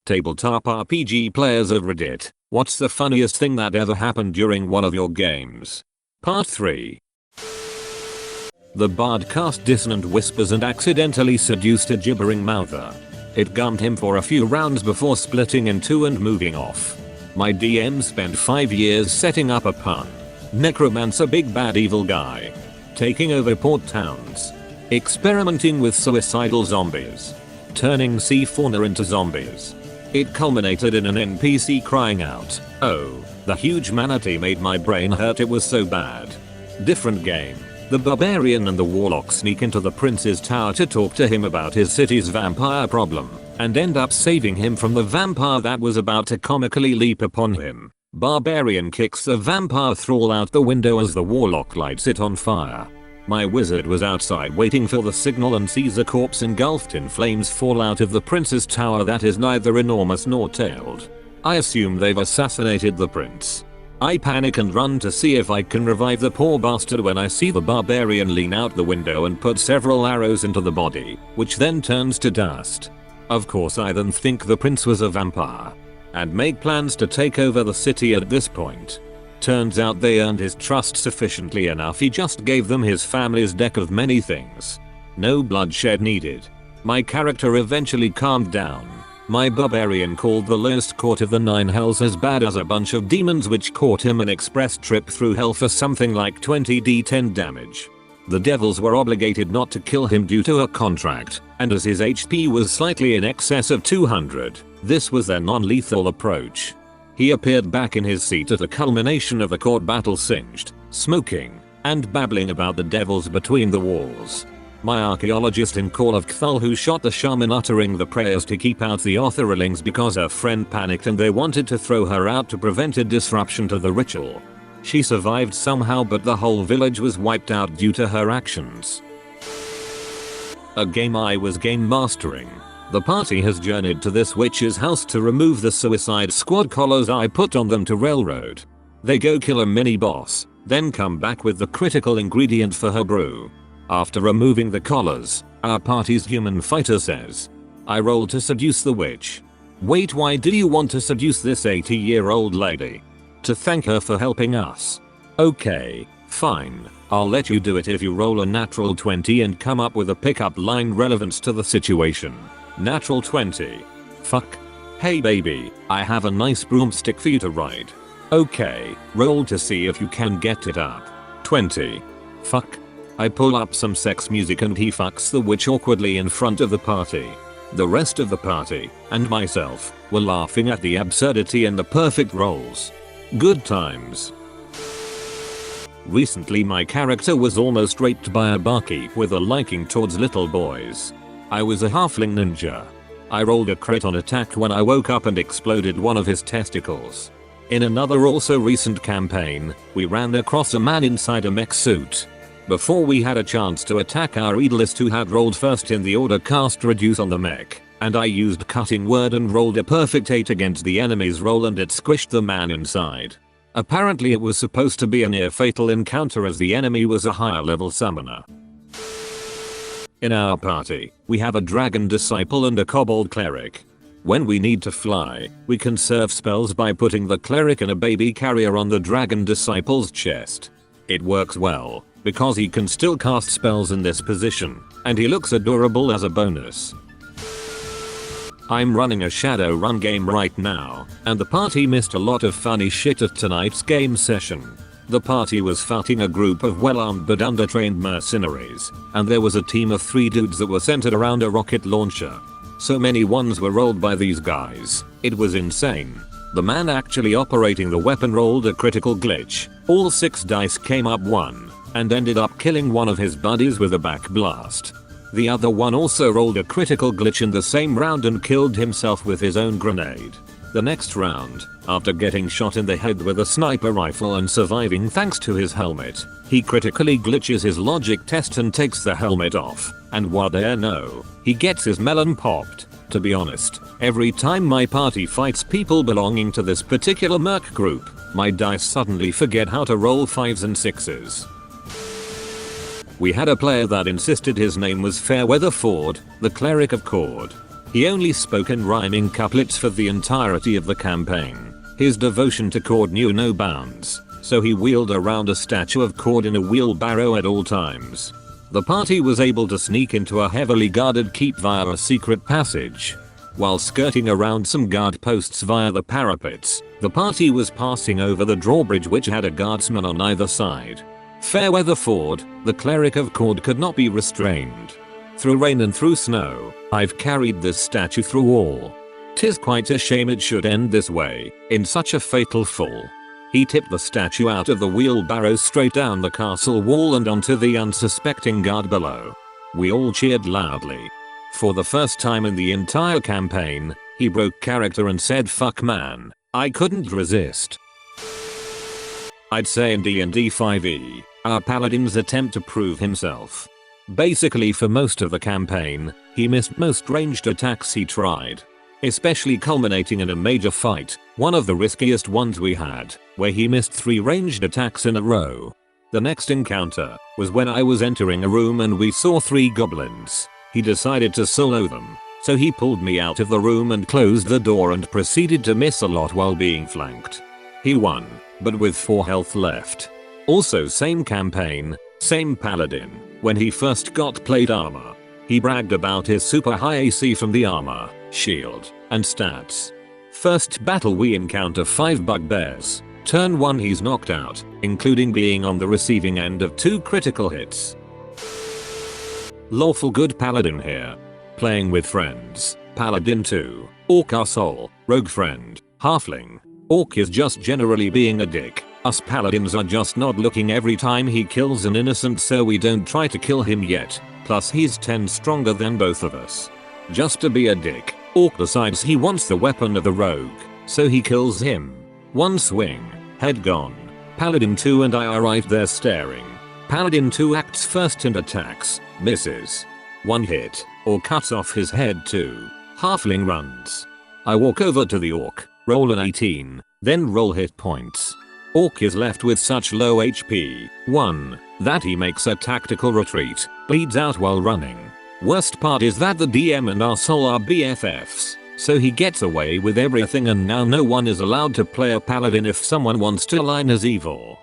Tabletop RPG players of Reddit, what's the funniest thing that ever happened during one of your games? Part 3. The bard cast dissonant whispers and accidentally seduced a gibbering mouther. It gummed him for a few rounds before splitting in two and moving off. My DM spent 5 years setting up a pun. Necromancer big bad evil guy. Taking over port towns. Experimenting with suicidal zombies. Turning sea fauna into zombies. It culminated in an NPC crying out, "Oh, the huge manatee made my brain hurt, it was so bad." Different game. The barbarian and the warlock sneak into the prince's tower to talk to him about his city's vampire problem, and end up saving him from the vampire that was about to comically leap upon him. Barbarian kicks the vampire thrall out the window as the warlock lights it on fire. My wizard was outside waiting for the signal and sees a corpse engulfed in flames fall out of the prince's tower that is neither enormous nor tailed. I assume they've assassinated the prince. I panic and run to see if I can revive the poor bastard when I see the barbarian lean out the window and put several arrows into the body, which then turns to dust. Of course I then think the prince was a vampire. And make plans to take over the city at this point. Turns out they earned his trust sufficiently enough, he just gave them his family's deck of many things. No bloodshed needed. My character eventually calmed down. My barbarian called the lowest court of the 9 hells as bad as a bunch of demons, which caught him an express trip through hell for something like 20d10 damage. The devils were obligated not to kill him due to a contract, and as his HP was slightly in excess of 200, this was their non-lethal approach. He appeared back in his seat at the culmination of the court battle, singed, smoking, and babbling about the devils between the walls. My archaeologist in Call of Cthulhu shot the shaman uttering the prayers to keep out the Otherlings because her friend panicked and they wanted to throw her out to prevent a disruption to the ritual. She survived somehow, but the whole village was wiped out due to her actions. A game I was game mastering. The party has journeyed to this witch's house to remove the Suicide Squad collars I put on them to railroad. They go kill a mini boss, then come back with the critical ingredient for her brew. After removing the collars, our party's human fighter says, "I rolled to seduce the witch." Wait, why do you want to seduce this 80-year-old lady? To thank her for helping us. Okay, fine, I'll let you do it if you roll a natural 20 and come up with a pickup line relevant to the situation. Natural 20. Fuck. Hey baby, I have a nice broomstick for you to ride. Okay, roll to see if you can get it up. 20. Fuck. I pull up some sex music and he fucks the witch awkwardly in front of the party. The rest of the party, and myself, were laughing at the absurdity and the perfect rolls. Good times. Recently my character was almost raped by a barkeep with a liking towards little boys. I was a halfling ninja. I rolled a crit on attack when I woke up and exploded one of his testicles. In another also recent campaign, we ran across a man inside a mech suit. Before we had a chance to attack our Edelist who had rolled first in the order, cast reduce on the mech, and I used cutting word and rolled a perfect 8 against the enemy's roll and it squished the man inside. Apparently it was supposed to be a near fatal encounter as the enemy was a higher level summoner. In our party, we have a dragon disciple and a kobold cleric. When we need to fly, we conserve spells by putting the cleric in a baby carrier on the dragon disciple's chest. It works well, because he can still cast spells in this position, and he looks adorable as a bonus. I'm running a Shadowrun game right now, and the party missed a lot of funny shit at tonight's game session. The party was fighting a group of well-armed but undertrained mercenaries, and there was a team of 3 dudes that were centered around a rocket launcher. So many ones were rolled by these guys, it was insane. The man actually operating the weapon rolled a critical glitch. All 6 dice came up 1, and ended up killing one of his buddies with a back blast. The other one also rolled a critical glitch in the same round and killed himself with his own grenade. The next round, after getting shot in the head with a sniper rifle and surviving thanks to his helmet, he critically glitches his logic test and takes the helmet off, and what dare know, he gets his melon popped. To be honest, every time my party fights people belonging to this particular merc group, my dice suddenly forget how to roll 5s and 6s. We had a player that insisted his name was Fairweather Ford, the cleric of Cord. He only spoke in rhyming couplets for the entirety of the campaign. His devotion to Cord knew no bounds, so he wheeled around a statue of Cord in a wheelbarrow at all times. The party was able to sneak into a heavily guarded keep via a secret passage. While skirting around some guard posts via the parapets, the party was passing over the drawbridge which had a guardsman on either side. Fairweather Ford, the cleric of Cord could not be restrained. Through rain and through snow, I've carried this statue through all. 'Tis quite a shame it should end this way, in such a fatal fall. He tipped the statue out of the wheelbarrow straight down the castle wall and onto the unsuspecting guard below. We all cheered loudly. For the first time in the entire campaign, he broke character and said fuck man. I couldn't resist. I'd say in D&D 5e, our paladin's attempt to prove himself. Basically for most of the campaign, he missed most ranged attacks he tried. Especially culminating in a major fight, one of the riskiest ones we had, where he missed 3 ranged attacks in a row. The next encounter was when I was entering a room and we saw 3 goblins. He decided to solo them, so he pulled me out of the room and closed the door and proceeded to miss a lot while being flanked. He won, but with 4 health left. Also same campaign, same paladin, when he first got plate armor. He bragged about his super high AC from the armor, shield, and stats. First battle we encounter 5 bugbears. Turn 1 he's knocked out, including being on the receiving end of 2 critical hits. Lawful good paladin here. Playing with friends. Paladin 2. Orc asshole. Rogue friend. Halfling. Orc is just generally being a dick. Us paladins are just not looking every time he kills an innocent, so we don't try to kill him yet. Plus he's 10 stronger than both of us. Just to be a dick, Orc decides he wants the weapon of the rogue, so he kills him. 1 swing. Head gone. Paladin 2 and I are right there staring. Paladin 2 acts first and attacks. Misses. 1 hit, or cuts off his head too. Halfling runs. I walk over to the orc, roll an 18, then roll hit points. Orc is left with such low HP, 1, that he makes a tactical retreat, bleeds out while running. Worst part is that the DM and our soul are BFFs, so he gets away with everything and now no one is allowed to play a paladin if someone wants to align as evil.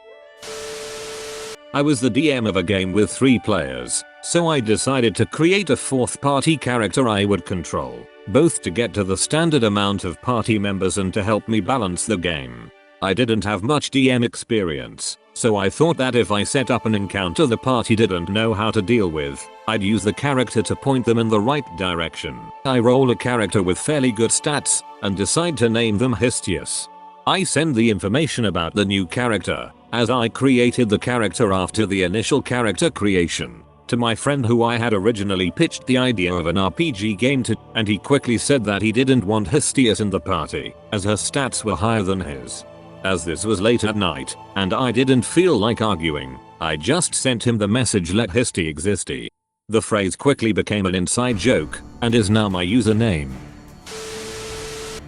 I was the DM of a game with 3 players, so I decided to create a 4th party character I would control, both to get to the standard amount of party members and to help me balance the game. I didn't have much DM experience, so I thought that if I set up an encounter the party didn't know how to deal with, I'd use the character to point them in the right direction. I roll a character with fairly good stats, and decide to name them Histius. I send the information about the new character, as I created the character after the initial character creation, to my friend who I had originally pitched the idea of an RPG game to, and he quickly said that he didn't want Histius in the party, as her stats were higher than his. As this was late at night, and I didn't feel like arguing, I just sent him the message let Histy existy. The phrase quickly became an inside joke, and is now my username.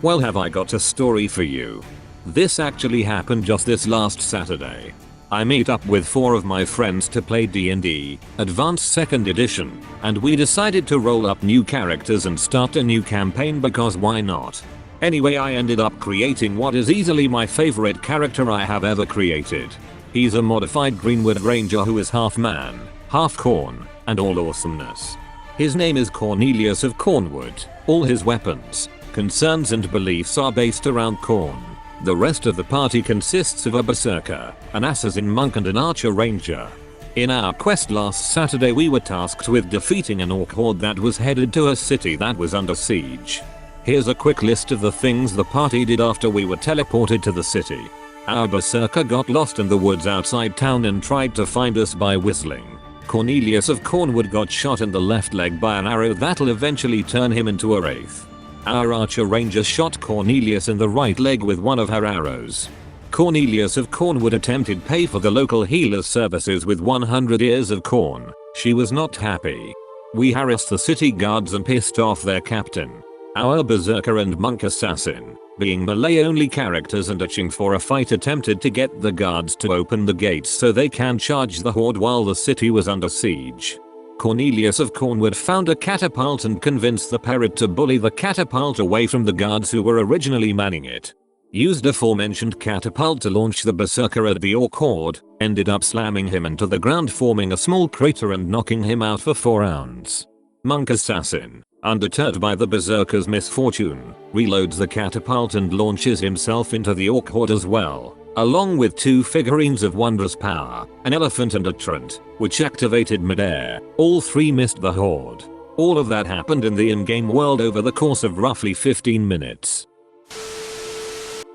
Well, have I got a story for you. This actually happened just this last Saturday. I meet up with 4 of my friends to play D&D, Advanced 2nd Edition, and we decided to roll up new characters and start a new campaign because why not? Anyway, I ended up creating what is easily my favorite character I have ever created. He's a modified Greenwood Ranger who is half man, half corn, and all awesomeness. His name is Cornelius of Cornwood. All his weapons, concerns and beliefs are based around corn. The rest of the party consists of a berserker, an assassin monk and an archer ranger. In our quest last Saturday we were tasked with defeating an orc horde that was headed to a city that was under siege. Here's a quick list of the things the party did after we were teleported to the city. Our berserker got lost in the woods outside town and tried to find us by whistling. Cornelius of Cornwood got shot in the left leg by an arrow that'll eventually turn him into a wraith. Our archer ranger shot Cornelius in the right leg with one of her arrows. Cornelius of Cornwood attempted pay for the local healer's services with 100 ears of corn. She was not happy. We harassed the city guards and pissed off their captain. Our berserker and monk assassin, being melee only characters and itching for a fight, attempted to get the guards to open the gates so they can charge the horde while the city was under siege. Cornelius of Cornwood found a catapult and convinced the parrot to bully the catapult away from the guards who were originally manning it. Used aforementioned catapult to launch the berserker at the orc horde, ended up slamming him into the ground, forming a small crater and knocking him out for 4 rounds. Monk assassin, undeterred by the berserker's misfortune, reloads the catapult and launches himself into the orc horde as well, along with 2 figurines of wondrous power, an elephant and a truant, which activated midair. All 3 missed the horde. All of that happened in the in-game world over the course of roughly 15 minutes.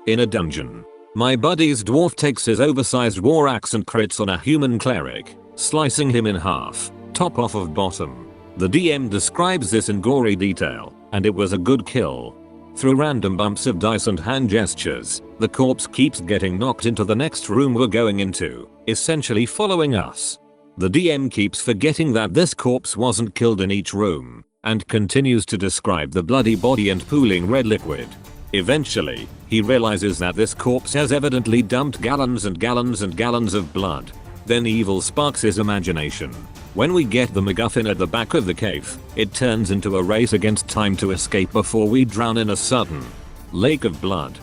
In a dungeon, my buddy's dwarf takes his oversized war axe and crits on a human cleric, slicing him in half, top off of bottom. The DM describes this in gory detail, and it was a good kill. Through random bumps of dice and hand gestures, the corpse keeps getting knocked into the next room we're going into, essentially following us. The DM keeps forgetting that this corpse wasn't killed in each room, and continues to describe the bloody body and pooling red liquid. Eventually, he realizes that this corpse has evidently dumped gallons and gallons and gallons of blood. Then evil sparks his imagination. When we get the MacGuffin at the back of the cave, it turns into a race against time to escape before we drown in a sudden lake of blood.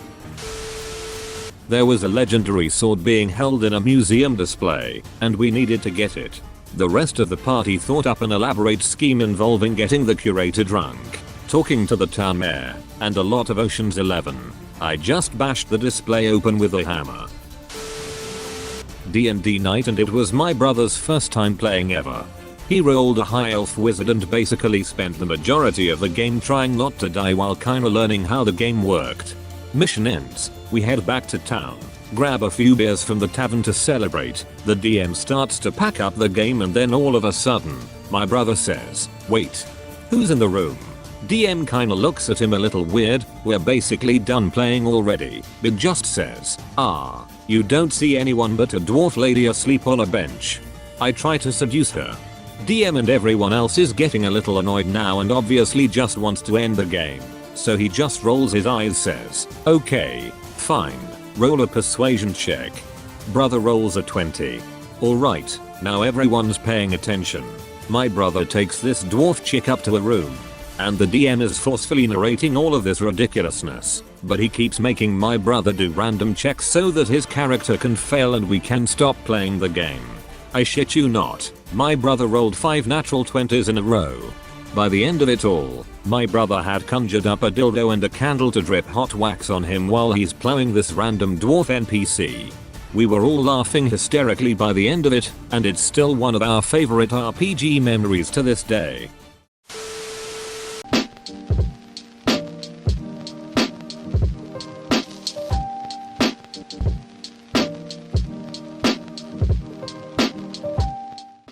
There was a legendary sword being held in a museum display, and we needed to get it. The rest of the party thought up an elaborate scheme involving getting the curator drunk, talking to the town mayor, and a lot of Ocean's 11. I just bashed the display open with a hammer. D&D night, and it was my brother's first time playing ever. He rolled a high elf wizard and basically spent the majority of the game trying not to die while kinda learning how the game worked. Mission ends, we head back to town, grab a few beers from the tavern to celebrate. The DM starts to pack up the game, and then all of a sudden, my brother says, "Wait, who's in the room?" DM kinda looks at him a little weird. "We're basically done playing already." Big just says, "Ah, you don't see anyone but a dwarf lady asleep on a bench." I try to seduce her. DM and everyone else is getting a little annoyed now and obviously just wants to end the game. So he just rolls his eyes, says, "Okay, fine, roll a persuasion check." Brother rolls a 20. Alright, now everyone's paying attention. My brother takes this dwarf chick up to a room, and the DM is forcefully narrating all of this ridiculousness, but he keeps making my brother do random checks so that his character can fail and we can stop playing the game. I shit you not, my brother rolled 5 natural 20s in a row. By the end of it all, my brother had conjured up a dildo and a candle to drip hot wax on him while he's plowing this random dwarf NPC. We were all laughing hysterically by the end of it, and it's still one of our favorite RPG memories to this day.